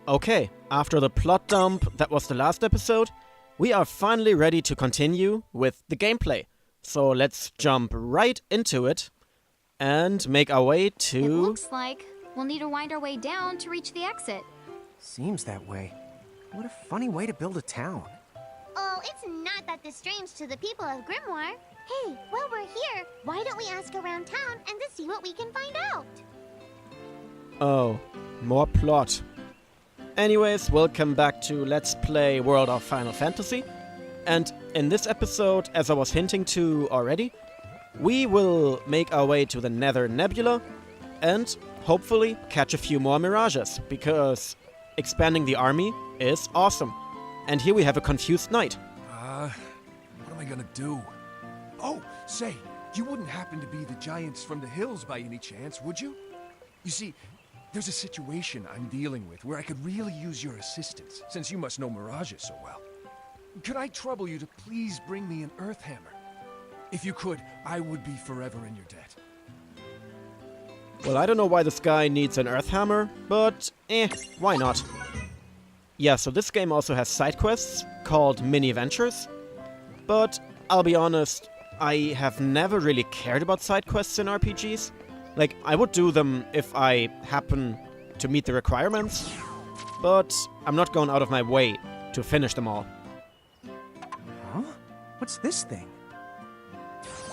Okay, after the plot dump that was the last episode, we are finally ready to continue with the gameplay. So let's jump right into it and make our way to... It looks like we'll need to wind our way down to reach the exit. Seems that way. What a funny way to build a town. Oh, it's not that strange to the people of Grimoire. Hey, while we're here, why don't we ask around town and to see what we can find out? Oh, more plot. Anyways, welcome back to Let's Play World of Final Fantasy. And in this episode, as I was hinting to already, we will make our way to the Nether Nebula and hopefully catch a few more Mirages, because expanding the army is awesome. And here we have a confused knight. What am I gonna do? Oh, say, you wouldn't happen to be the giants from the hills by any chance, would you? You see, there's a situation I'm dealing with where I could really use your assistance, since you must know Mirages so well. Could I trouble you to please bring me an earth hammer? If you could, I would be forever in your debt. Well, I don't know why this guy needs an earth hammer, but why not? Yeah, so this game also has side quests called mini ventures, but I'll be honest, I have never really cared about side quests in RPGs. Like, I would do them if I happen to meet the requirements, but I'm not going out of my way to finish them all. Huh? What's this thing?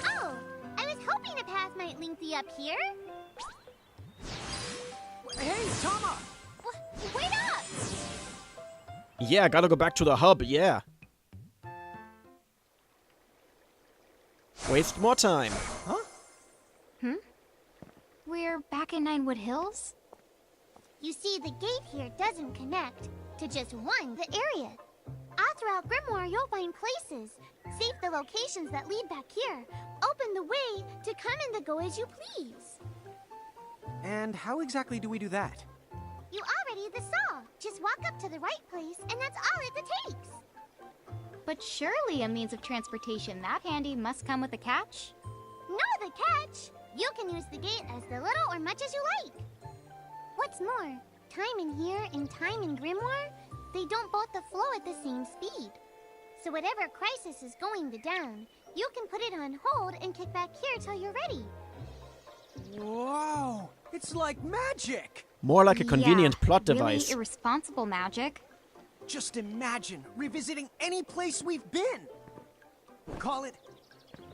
Oh, I was hoping a path might link thee up here. Hey, Tama! Wait up! Yeah, gotta go back to the hub, yeah. Waste more time. Huh? We're back in Ninewood Hills? You see, the gate here doesn't connect to just the area. All throughout Grimoire, you'll find places. Save the locations that lead back here. Open the way to come and to go as you please. And how exactly do we do that? You already saw. Just walk up to the right place, and that's all it takes. But surely a means of transportation that handy must come with a catch? No, the catch! You can use the gate as little or much as you like. What's more, time in here and time in Grimoire, they don't both flow at the same speed. So whatever crisis is going down, you can put it on hold and kick back here till you're ready. Whoa! It's like magic! More like a convenient plot device. Really irresponsible magic. Just imagine revisiting any place we've been. Call it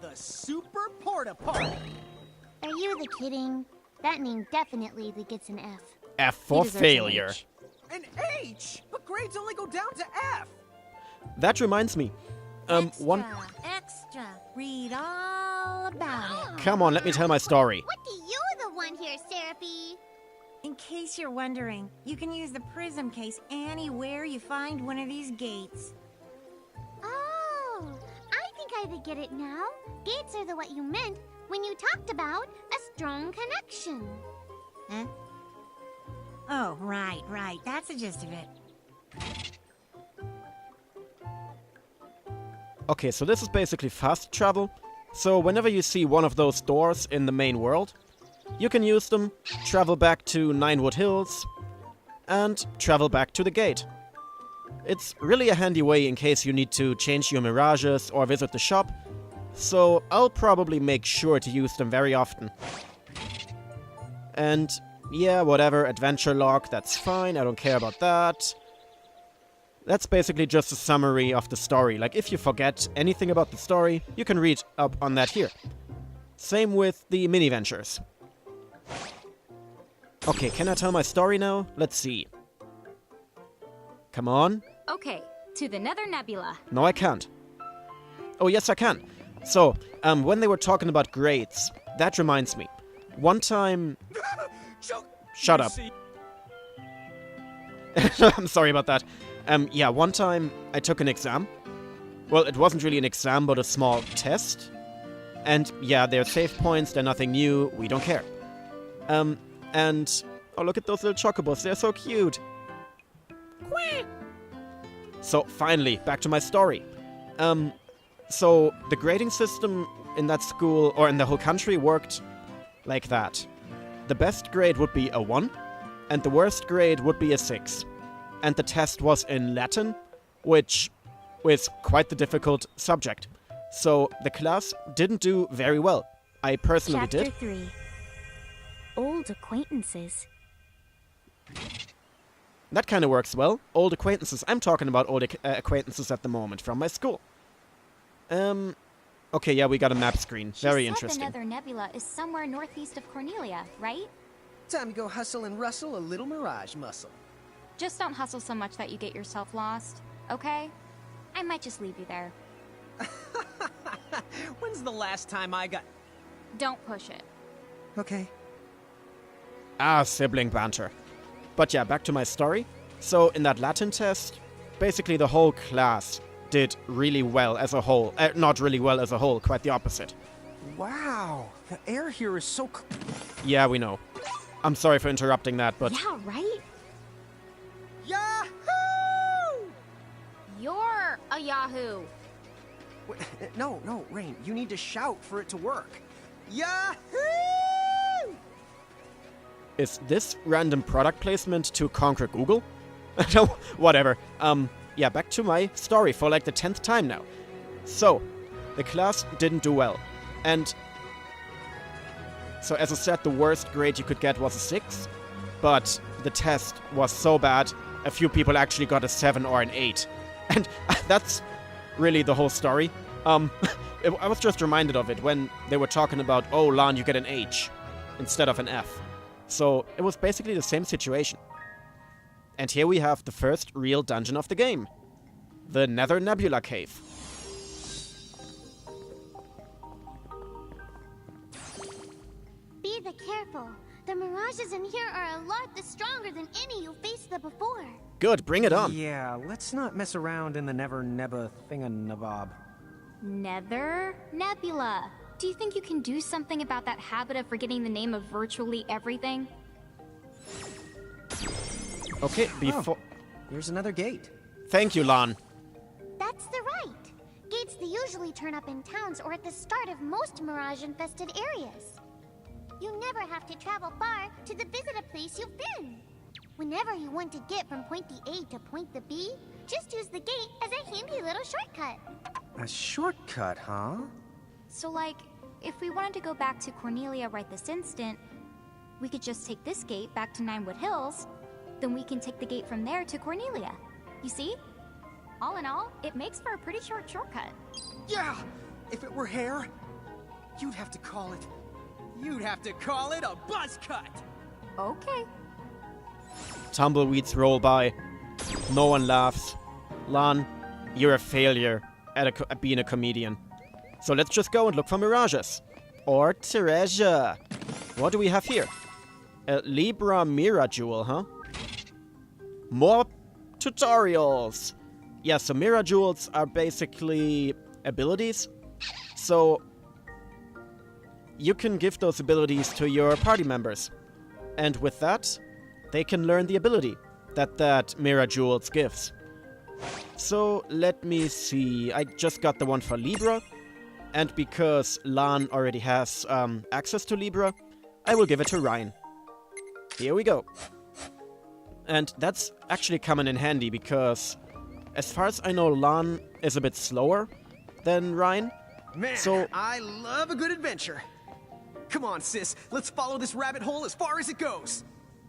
the Super Porta Party. Are you kidding? That name definitely gets an F. F He for deserves an failure. H. An H? But grades only go down to F. That reminds me. Extra. Read all about it. Come on, let me tell my story. What do you the one here, Seraphie? In case you're wondering, you can use the prism case anywhere you find one of these gates. Oh, I think I get it now. Gates are what you meant when you talked about a strong connection. Huh? Oh, right. That's the gist of it. Okay, so this is basically fast travel. So whenever you see one of those doors in the main world, you can use them, travel back to Ninewood Hills, and travel back to the gate. It's really a handy way in case you need to change your Mirages or visit the shop, so I'll probably make sure to use them very often. And yeah, whatever, adventure log, that's fine, I don't care about that. That's basically just a summary of the story. Like, if you forget anything about the story, you can read up on that here. Same with the mini-ventures. Okay, can I tell my story now? Let's see. Come on. Okay, to the Nether Nebula. No, I can't. Oh, yes, I can. So, when they were talking about grades, that reminds me. One time... Shut up. I'm sorry about that. Yeah, one time I took an exam. Well, it wasn't really an exam, but a small test. And yeah, they're save points, they're nothing new, we don't care. And... oh, look at those little chocobos, they're so cute. Quack. So, finally, back to my story. So, the grading system in that school, or in the whole country, worked like that. The best grade would be a 1, and the worst grade would be a 6. and the test was in Latin, which is quite the difficult subject. So the class didn't do very well. I personally Chapter did. 3. Old acquaintances. That kind of works well. Old acquaintances. I'm talking about old acquaintances at the moment from my school. Okay, yeah, we got a map screen. Very interesting. The Nether Nebula is somewhere northeast of Cornelia, right? Time to go hustle and rustle a little Mirage muscle. Just don't hustle so much that you get yourself lost, okay? I might just leave you there. When's the last time I got... Don't push it. Okay. Ah, sibling banter. But yeah, back to my story. So in that Latin test, basically the whole class did really well as a whole. Not really well as a whole, quite the opposite. Wow, the air here is so... Yeah, we know. I'm sorry for interrupting that, but... Yeah, right? Yahoo! You're a Yahoo! Wait, no, Rain, you need to shout for it to work. Yahoo! Is this random product placement to conquer Google? No, whatever. Yeah, back to my story for like the 10th time now. So, the class didn't do well. And so as I said, the worst grade you could get was a 6. But the test was so bad, a few people actually got a 7 or an 8. And that's really the whole story. I was just reminded of it when they were talking about, oh, Lan, you get an H instead of an F. So it was basically the same situation. And here we have the first real dungeon of the game. The Nether Nebula cave. Be careful. The mirages in here are a lot stronger than any you faced before. Good, bring it on. Yeah, let's not mess around in the Nether Nebula thinganabob. Nether Nebula. Do you think you can do something about that habit of forgetting the name of virtually everything? Okay, before... Here's another gate. Thank you, Lan. That's the right. Gates they usually turn up in towns or at the start of most mirage-infested areas. You never have to travel far to visit a place you've been. Whenever you want to get from point the A to point the B, just use the gate as a handy little shortcut. A shortcut, huh? So, like, if we wanted to go back to Cornelia right this instant, we could just take this gate back to Ninewood Hills, then we can take the gate from there to Cornelia. You see? All in all, it makes for a pretty short shortcut. Yeah! If it were hair, you'd have to call it... You'd have to call it a buzz cut! Okay. Tumbleweeds roll by. No one laughs. Lan, you're a failure at being a comedian. So let's just go and look for mirages. Or treasure. What do we have here? A Libra Mira Jewel, huh? More tutorials. Yeah, so Mira Jewels are basically abilities. So you can give those abilities to your party members. And with that, they can learn the ability that Mira Jewels gives. So let me see. I just got the one for Libra. And because Lan already has access to Libra, I will give it to Ryan. Here we go. And that's actually coming in handy because, as far as I know, Lan is a bit slower than Ryan. Man, so I love a good adventure. Come on, sis. Let's follow this rabbit hole as far as it goes.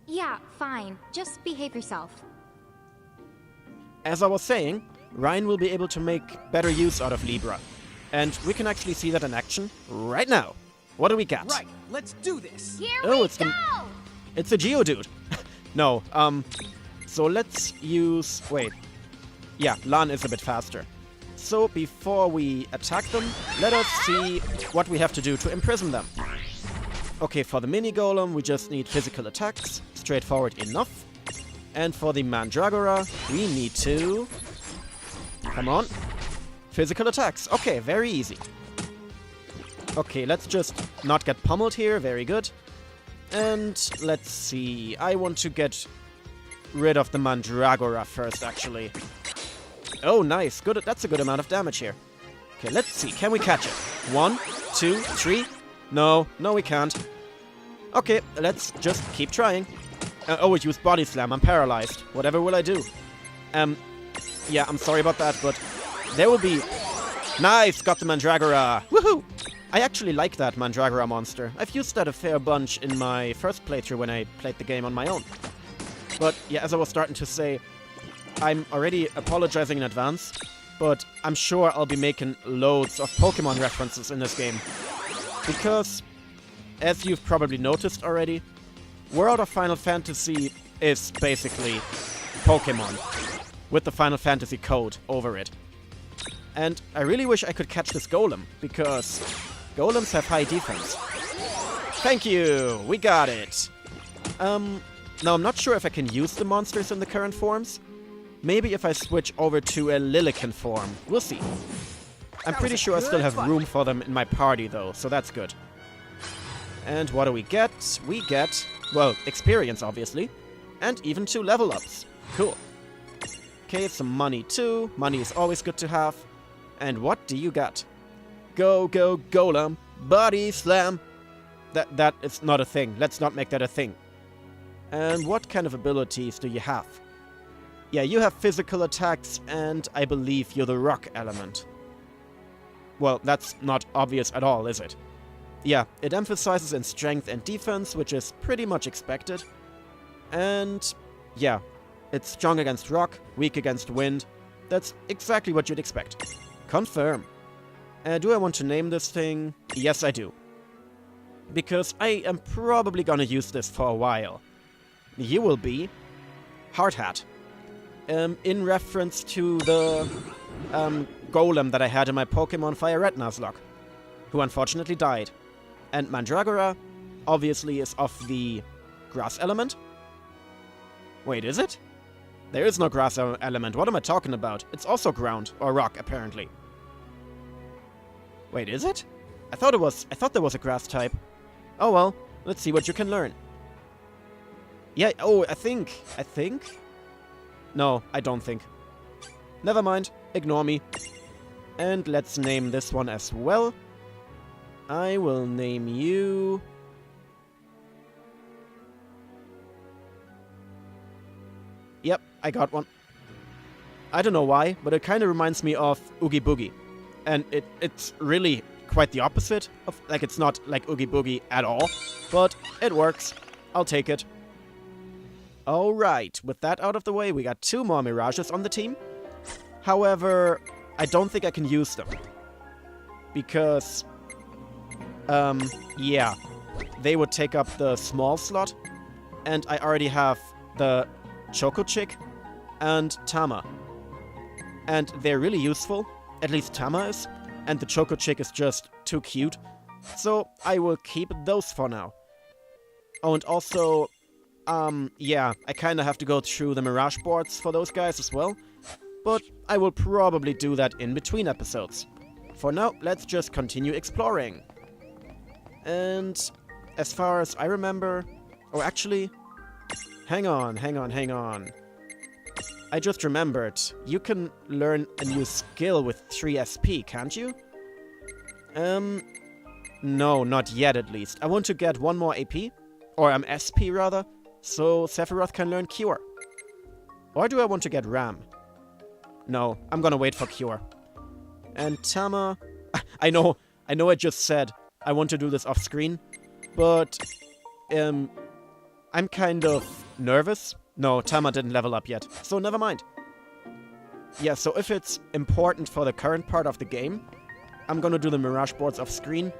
Yeah, fine. Just behave yourself. As I was saying, Ryan will be able to make better use out of Libra. And we can actually see that in action right now. What do we got? Right, let's do this. Here Oh, we it's go! It's a Geodude. No, so let's use... Wait. Yeah, Lan is a bit faster. So before we attack them, let us see what we have to do to imprison them. Okay, for the mini golem, we just need physical attacks. Straightforward enough. And for the Mandragora, we need to... Come on. Physical attacks. Okay, very easy. Okay, let's just not get pummeled here. Very good. And let's see. I want to get rid of the Mandragora first, actually. Oh, nice. Good. That's a good amount of damage here. Okay, let's see. Can we catch it? 1, 2, 3. No, we can't. Okay, let's just keep trying. Oh, it used Body Slam. I'm paralyzed. Whatever will I do? Yeah, I'm sorry about that, but there will be... Nice! Got the Mandragora! Woohoo! I actually like that Mandragora monster. I've used that a fair bunch in my first playthrough when I played the game on my own. But yeah, as I was starting to say, I'm already apologizing in advance, but I'm sure I'll be making loads of Pokemon references in this game. Because, as you've probably noticed already, World of Final Fantasy is basically Pokemon, with the Final Fantasy code over it. And I really wish I could catch this Golem, because Golems have high defense. Thank you! We got it! Now I'm not sure if I can use the monsters in the current forms. Maybe if I switch over to a Lilican form. We'll see. I'm pretty sure I still have room for them in my party though, so that's good. And what do we get? We get, well, experience obviously, and even 2 level ups. Cool. Okay, some money too. Money is always good to have. And what do you got? Go, go, Golem. Body Slam. That is not a thing. Let's not make that a thing. And what kind of abilities do you have? Yeah, you have physical attacks, and I believe you're the rock element. Well, that's not obvious at all, is it? Yeah, it emphasizes in strength and defense, which is pretty much expected. And yeah, it's strong against rock, weak against wind. That's exactly what you'd expect. Confirm. Do I want to name this thing? Yes, I do. Because I am probably gonna use this for a while. You will be Hard Hat. In reference to the Golem that I had in my Pokemon Fire Red Nuzlocke, who unfortunately died. And Mandragora, obviously, is of the grass element. Wait, is it? There is no grass element. What am I talking about? It's also ground, or rock, apparently. Wait, is it? I thought there was a grass type. Oh well, let's see what you can learn. Yeah, oh, I think? No, I don't think. Never mind, ignore me. And let's name this one as well. I will name you... Yep, I got one. I don't know why, but it kind of reminds me of Oogie Boogie. And it's really quite the opposite of, like, it's not like Oogie Boogie at all, but it works. I'll take it. Alright, with that out of the way, we got 2 more Mirages on the team. However, I don't think I can use them. Because, yeah, they would take up the small slot, and I already have the Choco Chick and Tama. And they're really useful, at least Tama is, and the Choco Chick is just too cute. So I will keep those for now. Oh, and also, yeah, I kinda have to go through the Mirage boards for those guys as well. But I will probably do that in between episodes. For now, let's just continue exploring. And as far as I remember... Oh, actually... Hang on. I just remembered. You can learn a new skill with 3 SP, can't you? No, not yet at least. I want to get 1 more AP. Or SP rather. So Sephiroth can learn Cure. Or do I want to get Ram? No, I'm gonna wait for Cure. And Tama... I know I just said I want to do this off screen. But... I'm kind of nervous. No, Tama didn't level up yet, so never mind. Yeah, so if it's important for the current part of the game, I'm gonna do the Mirage boards off screen.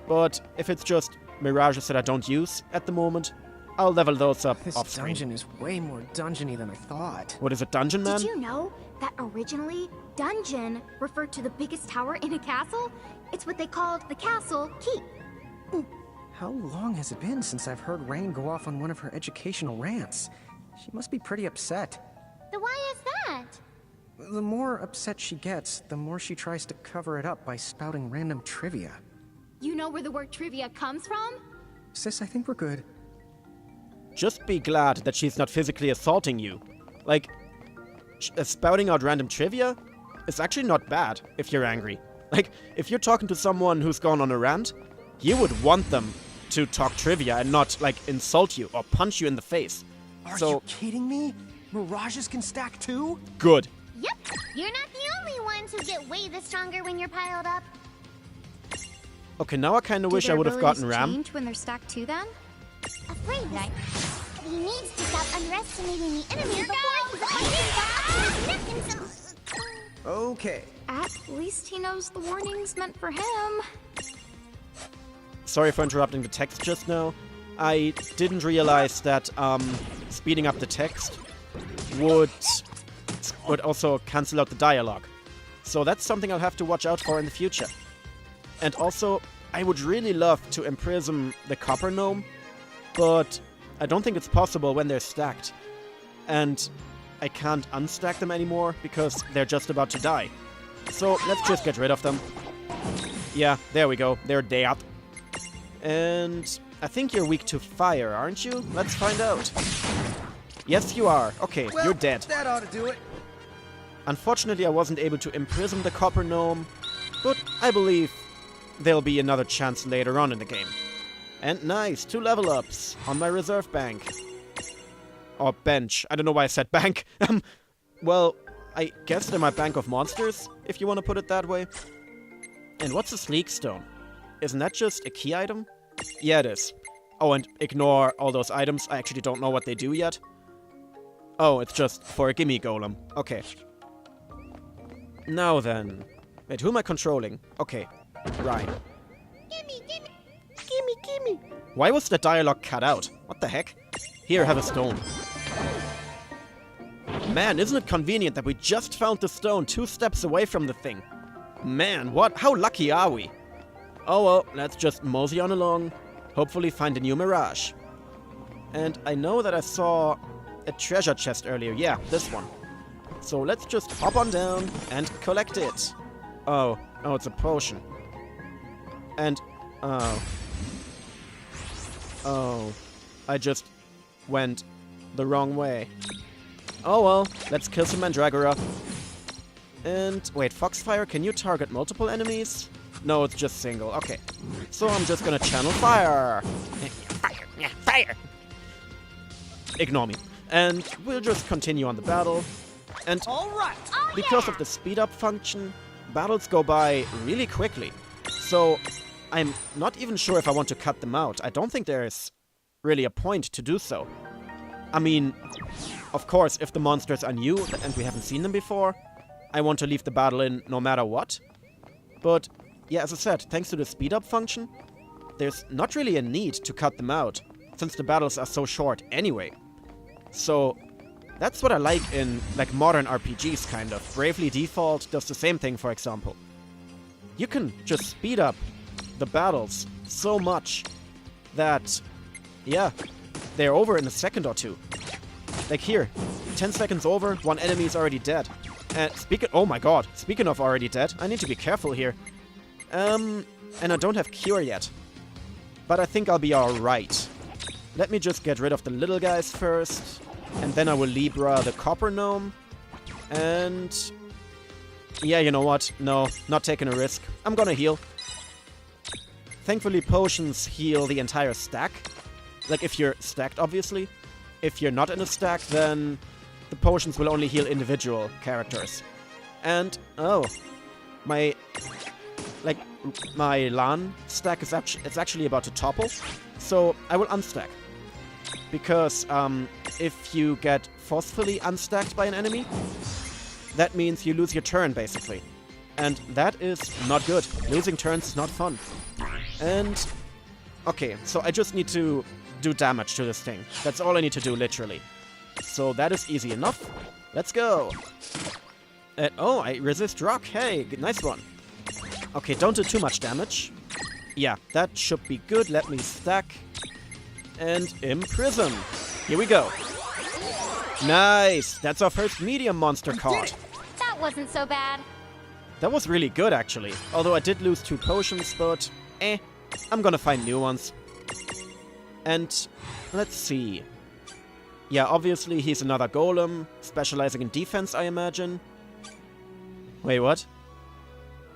But if it's just Mirages that I don't use at the moment, I'll level those up off screen. This dungeon is way more dungeony than I thought. What is it, Dungeon Man? Did you know that originally, dungeon referred to the biggest tower in a castle? It's what they called the castle keep. How long has it been since I've heard Rain go off on one of her educational rants? She must be pretty upset. Then why is that? The more upset she gets, the more she tries to cover it up by spouting random trivia. You know where the word trivia comes from? Sis, I think we're good. Just be glad that she's not physically assaulting you. Like, spouting out random trivia is actually not bad if you're angry. Like, if you're talking to someone who's gone on a rant, you would want them to talk trivia and not, like, insult you or punch you in the face. Are So- you kidding me? Mirages can stack too? Good. Yep, you're not the only ones who get way the stronger when you're piled up. Okay, now I kind of Do wish I their would have gotten abilities Ram. change when they're stacked too then? Afraid this Nice. he needs to stop underestimating the enemy before he's knocking some. Okay. At least he knows the warning's meant for him. Sorry for interrupting the text just now. I didn't realize that speeding up the text would also cancel out the dialogue. So that's something I'll have to watch out for in the future. And also, I would really love to imprison the Copper Gnome, but I don't think it's possible when they're stacked. And I can't unstack them anymore because they're just about to die. So let's just get rid of them. Yeah, there we go. They're dead. And I think you're weak to fire, aren't you? Let's find out. Yes, you are. Okay, Well, you're dead. That ought to do it. Unfortunately, I wasn't able to imprison the Copper Gnome, but I believe there'll be another chance later on in the game. And nice, 2 level ups on my reserve bank. Or bench. I don't know why I said bank. Well, I guess they're my bank of monsters, if you want to put it that way. And what's a sleek stone? Isn't that just a key item? Yeah, it is. Oh, and ignore all those items. I actually don't know what they do yet. Oh, it's just for a gimme golem. Okay. Now then. Wait, who am I controlling? Okay. Ryan. Gimme, gimme. Gimme, gimme. Why was the dialogue cut out? What the heck? Here, have a stone. Man, isn't it convenient that we just found the stone 2 steps away from the thing? Man, what? How lucky are we? Oh well, let's just mosey on along. Hopefully find a new Mirage. And I know that I saw a treasure chest earlier. Yeah, this one. So let's just hop on down and collect it. Oh, it's a potion. And, oh, I just went the wrong way. Oh well, let's kill some Mandragora. And, wait, Foxfire, can you target multiple enemies? No, it's just single. Okay. So I'm just gonna channel fire. Fire! Yeah, fire! Ignore me. And we'll just continue on the battle. And All right. because of the speed up function, battles go by really quickly. So I'm not even sure if I want to cut them out. I don't think there's really a point to do so. I mean, of course, if the monsters are new and we haven't seen them before, I want to leave the battle in no matter what. But yeah, as I said, thanks to the speed up function, there's not really a need to cut them out, since the battles are so short anyway. So that's what I like in, like, modern RPGs, kind of. Bravely Default does the same thing, for example. You can just speed up the battles so much that, yeah, they're over in a second or two. Like here, 10 seconds over, 1 enemy is already dead. And oh my god, speaking of already dead, I need to be careful here. And I don't have cure yet. But I think I'll be alright. Let me just get rid of the little guys first. And then I will Libra the Copper Gnome. And yeah, you know what? No, not taking a risk. I'm gonna heal. Thankfully, potions heal the entire stack. Like, if you're stacked, obviously. If you're not in a stack, then the potions will only heal individual characters. And, oh, my LAN stack is actually about to topple. So I will unstack. Because if you get forcefully unstacked by an enemy, that means you lose your turn, basically. And that is not good. Losing turns is not fun. And, okay, so I just need to do damage to this thing. That's all I need to do, literally. So that is easy enough. Let's go. Oh, I resist rock. Hey, nice one. Okay, don't do too much damage. Yeah, that should be good. Let me stack. And imprison. Here we go. Nice. That's our first medium monster caught. That wasn't so bad. That was really good, actually. Although I did lose 2 potions, but I'm gonna find new ones. And let's see. Yeah, obviously he's another golem, specializing in defense, I imagine. Wait, what?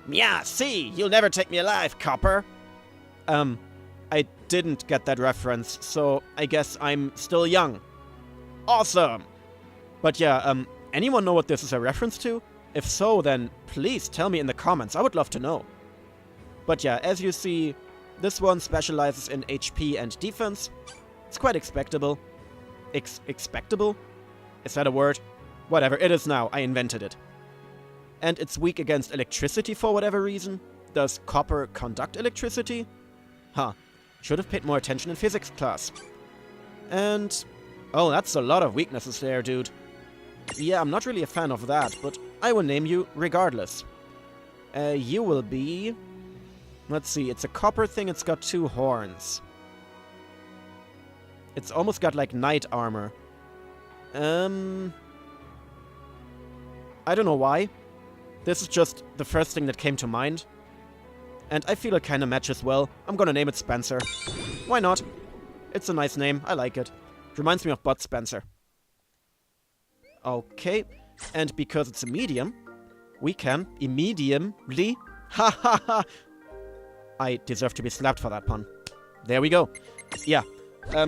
Yeah, see, you'll never take me alive, Copper. I didn't get that reference, so I guess I'm still young. Awesome! But yeah, anyone know what this is a reference to? If so, then please tell me in the comments. I would love to know. But yeah, as you see, this one specializes in HP and defense. It's quite expectable. Expectable? Is that a word? Whatever, it is now. I invented it. And it's weak against electricity for whatever reason. Does copper conduct electricity? Huh. Should have paid more attention in physics class. And... oh, that's a lot of weaknesses there, dude. Yeah, I'm not really a fan of that, but I will name you regardless. You will be... let's see, it's a copper thing, it's got 2 horns. It's almost got like knight armor. I don't know why. This is just the first thing that came to mind. And I feel it kinda matches well. I'm gonna name it Spencer. Why not? It's a nice name, I like it. It reminds me of Bud Spencer. Okay, and because it's a medium, we can immediately... ha ha ha! I deserve to be slapped for that pun. There we go. Yeah,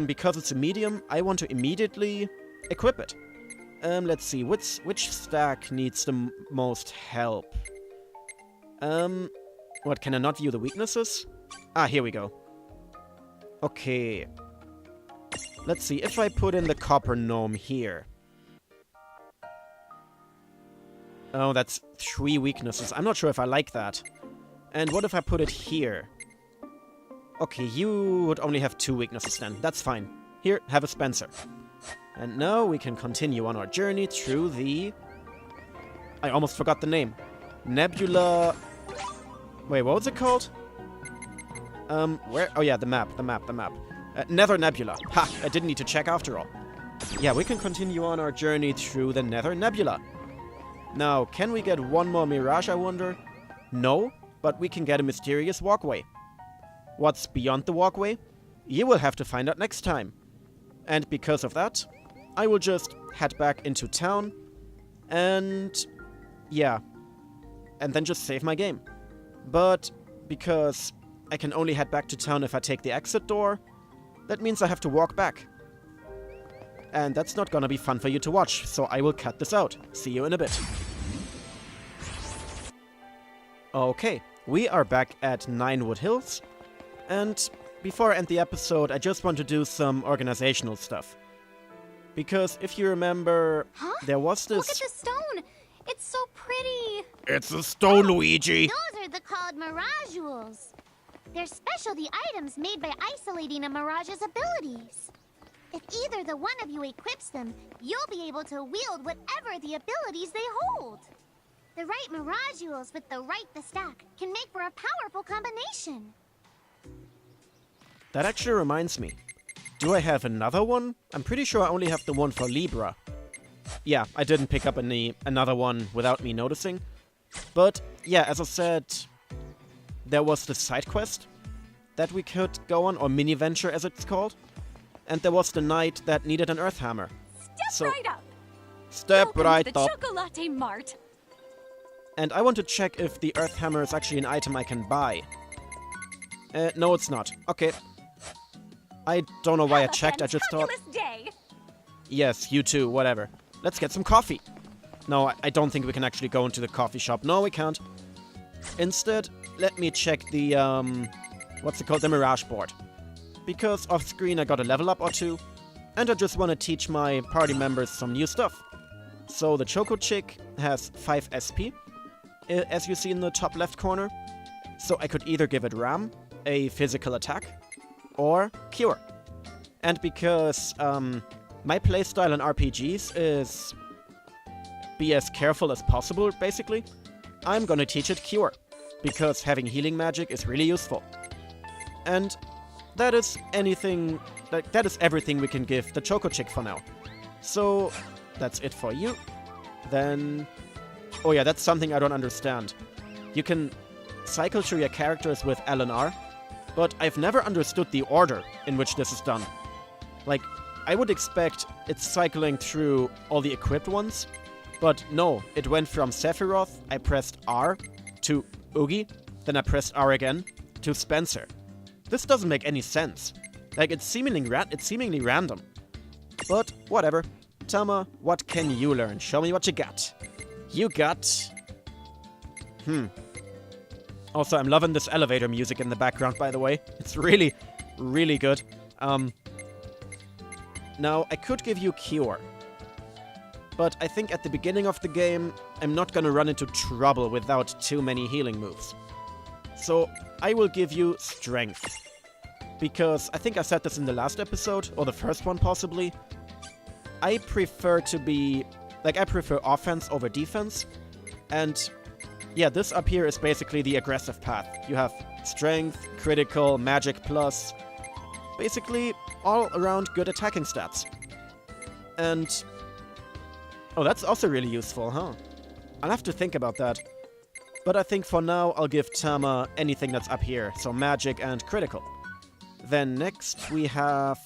because it's a medium, I want to immediately equip it. Let's see, which stack needs the most help? What, can I not view the weaknesses? Ah, here we go. Okay. Let's see, if I put in the Copper Gnome here. Oh, that's 3 weaknesses. I'm not sure if I like that. And what if I put it here? Okay, you would only have 2 weaknesses then. That's fine. Here, have a Spencer. And now we can continue on our journey through the... I almost forgot the name. Nebula... wait, what was it called? Where? Oh yeah, the map. Nether Nebula. Ha! I didn't need to check after all. Yeah, we can continue on our journey through the Nether Nebula. Now, can we get one more Mirage, I wonder? No, but we can get a mysterious walkway. What's beyond the walkway? You will have to find out next time. And because of that, I will just head back into town and... yeah. And then just save my game. But because I can only head back to town if I take the exit door, that means I have to walk back. And that's not gonna be fun for you to watch, so I will cut this out. See you in a bit. Okay, we are back at Ninewood Hills, and before I end the episode, I just want to do some organizational stuff. Because if you remember, there was this... look at the stone! It's so pretty! It's a stone, Luigi! Those are the called Mirages. They're specialty items made by isolating a Mirage's abilities. If either the one of you equips them, you'll be able to wield whatever the abilities they hold. The right Mirages with the right the stack can make for a powerful combination. That actually reminds me. Do I have another one? I'm pretty sure I only have the one for Libra. Yeah, I didn't pick up another one without me noticing. But, yeah, as I said, there was the side quest that we could go on, or mini-venture as it's called. And there was the knight that needed an earth hammer. Step right up! Step Welcome right to the up! Chocolate Mart! And I want to check if the earth hammer is actually an item I can buy. No, it's not. Okay. I don't know why I checked, I just thought... Day. Yes, you too, whatever. Let's get some coffee. No, I don't think we can actually go into the coffee shop. No, we can't. Instead, let me check the, what's it called? The Mirage board. Because off screen I got a level up or 2. And I just want to teach my party members some new stuff. So the Choco Chick has 5 SP, as you see in the top left corner. So I could either give it Ram, a physical attack, or Cure. And because my playstyle in RPGs is be as careful as possible, basically, I'm gonna teach it Cure. Because having healing magic is really useful. And that is anything, that is everything we can give the Choco Chick for now. So that's it for you. Then... oh yeah, that's something I don't understand. You can cycle through your characters with L and R, but I've never understood the order in which this is done. Like, I would expect it's cycling through all the equipped ones, but no, it went from Sephiroth, I pressed R, to Oogie, then I pressed R again, to Spencer. This doesn't make any sense. Like, it's seemingly random. But, whatever. Tama, what can you learn? Show me what you got. You got... Also, I'm loving this elevator music in the background, by the way. It's really, really good. Now, I could give you Cure. But I think at the beginning of the game, I'm not gonna run into trouble without too many healing moves. So, I will give you Strength. Because I think I said this in the last episode, or the first one possibly. I prefer to be... I prefer offense over defense. And yeah, this up here is basically the aggressive path. You have Strength, Critical, Magic Plus. Basically, all around good attacking stats. And... oh, that's also really useful, huh? I'll have to think about that. But I think for now, I'll give Tama anything that's up here. So Magic and Critical. Then next we have...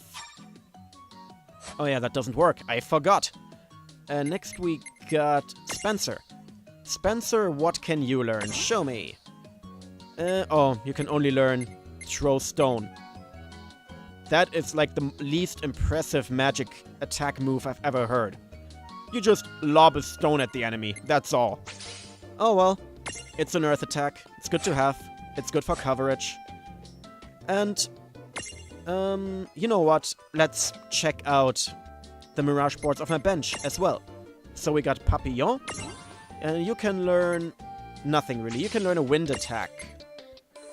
oh yeah, that doesn't work. I forgot. Next we got Spencer. Spencer, what can you learn? Show me. Oh, you can only learn Throw Stone. That is like the least impressive magic attack move I've ever heard. You just lob a stone at the enemy, that's all. Oh well, it's an earth attack. It's good to have. It's good for coverage. And... you know what? Let's check out the Mirage boards of my bench as well. So we got Papillon. And you can learn nothing really. You can learn a wind attack.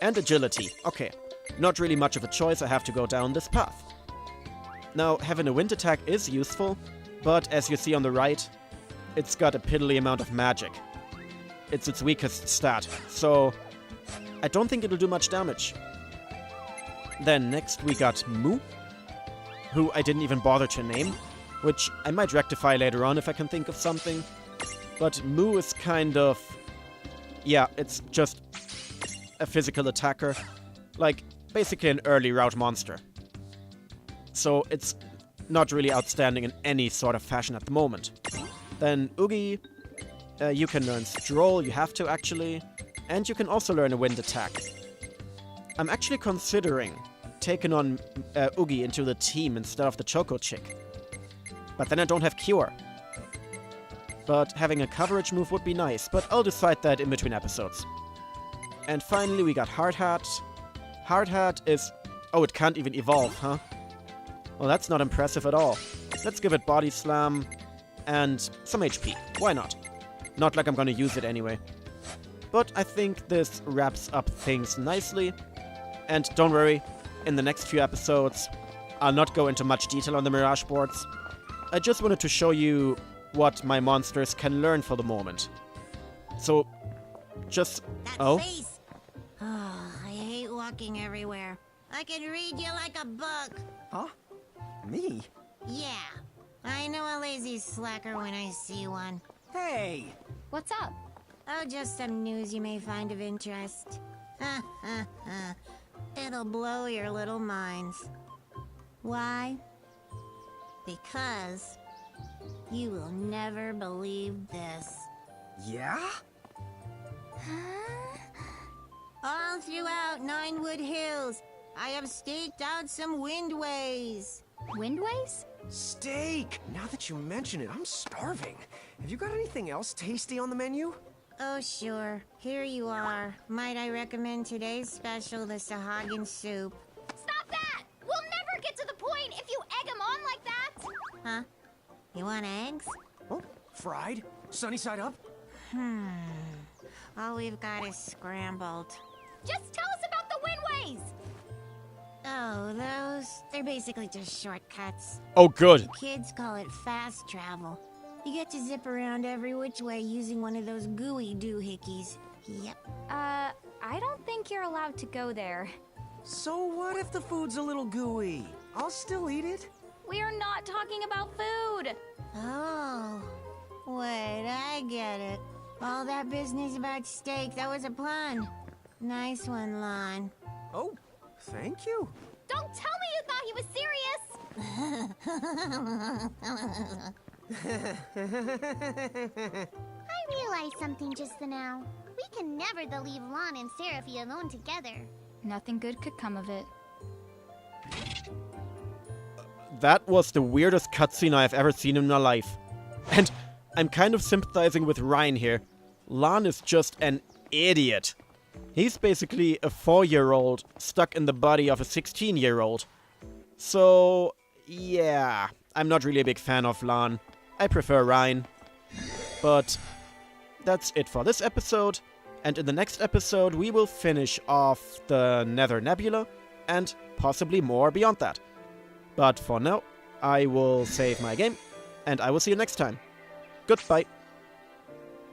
And agility. Okay. Not really much of a choice. I have to go down this path. Now, having a wind attack is useful. But as you see on the right, it's got a piddly amount of magic. It's its weakest stat. So I don't think it'll do much damage. Then next we got Moo, who I didn't even bother to name, which I might rectify later on if I can think of something. But Moo is kind of... yeah, it's just a physical attacker. Like, basically an early route monster. So it's not really outstanding in any sort of fashion at the moment. Then Oogie, you can learn Stroll, you have to actually. And you can also learn a wind attack. I'm actually considering taking on Oogie into the team instead of the Choco Chick. But then I don't have Cure. But having a coverage move would be nice, but I'll decide that in between episodes. And finally we got Hard Hat. Hard Hat is... oh, it can't even evolve, huh? Well, that's not impressive at all. Let's give it Body Slam and some HP. Why not? Not like I'm gonna use it anyway. But I think this wraps up things nicely. And don't worry, in the next few episodes, I'll not go into much detail on the Mirage boards. I just wanted to show you what my monsters can learn for the moment. So, just... That face! Oh, I hate walking everywhere. I can read you like a book. Huh? Me? Yeah, I know a lazy slacker when I see one. Hey! What's up? Oh, just some news you may find of interest. It'll blow your little minds. Why? Because you will never believe this. Yeah? All throughout Ninewood Hills, I have staked out some windways. Windways? Steak! Now that you mention it, I'm starving. Have you got anything else tasty on the menu? Oh, sure. Here you are. Might I recommend today's special, the Sahagin soup? Stop that! We'll never get to the point if you egg him on like that! Huh? You want eggs? Oh, fried? Sunny side up? All we've got is scrambled. Just tell us about the windways! Oh, they're basically just shortcuts. oh, good. Kids call it fast travel. You get to zip around every which way using one of those gooey doohickeys. Yep. I don't think you're allowed to go there. So what if the food's a little gooey? I'll still eat it. We are not talking about food! Oh. Wait, I get it. All that business about steak, that was a pun. Nice one, Lon. Oh, thank you. Don't tell me you thought he was serious! I realized something just now. We can never leave Lon and Seraphy alone together. Nothing good could come of it. that was the weirdest cutscene I've ever seen in my life. And I'm kind of sympathizing with Ryan here. Lan is just an idiot. He's basically a 4-year-old stuck in the body of a 16-year-old. So, yeah, I'm not really a big fan of Lan. I prefer Ryan. But that's it for this episode. And in the next episode, we will finish off the Nether Nebula and possibly more beyond that. But for now, I will save my game, and I will see you next time. Goodbye.